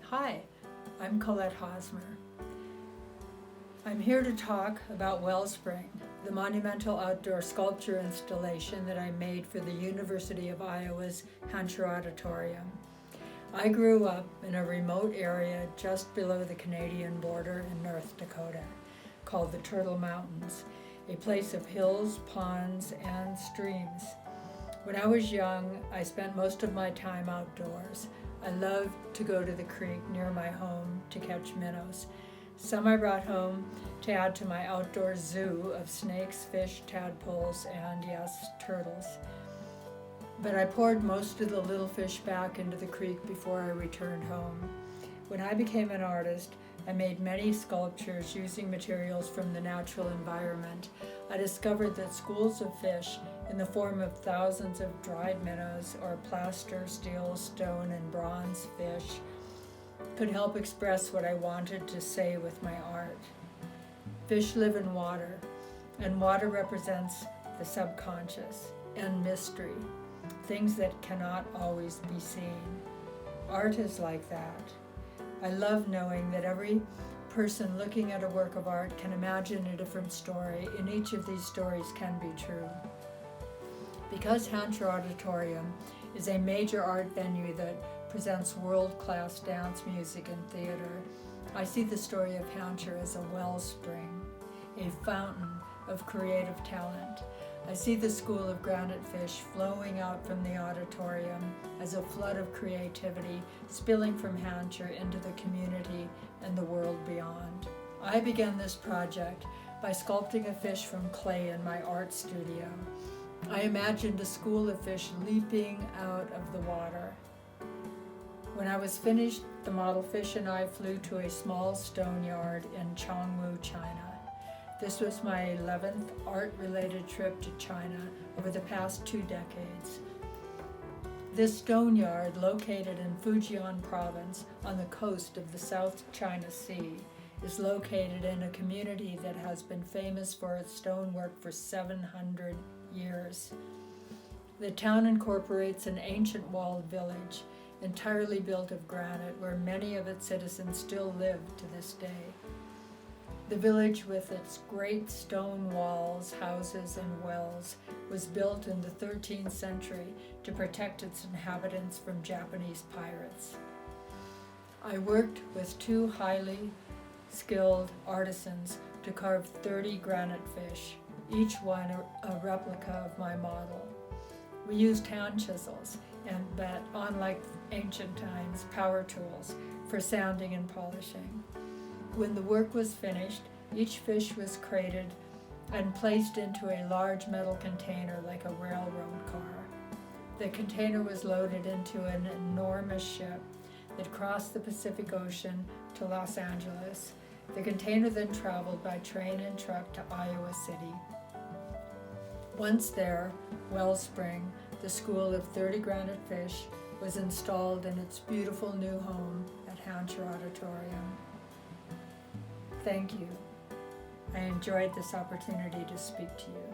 Hi, I'm Colette Hosmer. I'm here to talk about Wellspring, the monumental outdoor sculpture installation that I made for the University of Iowa's Hancher Auditorium. I grew up in a remote area just below the Canadian border in North Dakota, called the Turtle Mountains, a place of hills, ponds, and streams. When I was young, I spent most of my time outdoors. I loved to go to the creek near my home to catch minnows. Some I brought home to add to my outdoor zoo of snakes, fish, tadpoles, and yes, turtles. But I poured most of the little fish back into the creek before I returned home. When I became an artist, I made many sculptures using materials from the natural environment. I discovered that schools of fish, in the form of thousands of dried minnows or plaster, steel, stone, and bronze fish, could help express what I wanted to say with my art. Fish live in water, and water represents the subconscious and mystery, things that cannot always be seen. Art is like that. I love knowing that every person looking at a work of art can imagine a different story, and each of these stories can be true. Because Hancher Auditorium is a major art venue that presents world-class dance, music, and theater, I see the story of Hancher as a wellspring, a fountain of creative talent. I see the school of granite fish flowing out from the auditorium as a flood of creativity spilling from Hancher into the community and the world beyond. I began this project by sculpting a fish from clay in my art studio. I imagined a school of fish leaping out of the water. When I was finished, the model fish and I flew to a small stone yard in Chongwu, China. This was my 11th art-related trip to China over the past 2 decades. This stone yard, located in Fujian province on the coast of the South China Sea, is located in a community that has been famous for its stonework for 700 years. The town incorporates an ancient walled village, entirely built of granite, where many of its citizens still live to this day. The village, with its great stone walls, houses, and wells, was built in the 13th century to protect its inhabitants from Japanese pirates. I worked with 2 highly skilled artisans to carve 30 granite fish, each one a replica of my model. We used hand chisels, but unlike ancient times, power tools for sanding and polishing. When the work was finished, each fish was crated and placed into a large metal container like a railroad car. The container was loaded into an enormous ship that crossed the Pacific Ocean to Los Angeles. The container then traveled by train and truck to Iowa City. Once there, Wellspring, the school of 30 granite fish, was installed in its beautiful new home at Hancher Auditorium. Thank you. I enjoyed this opportunity to speak to you.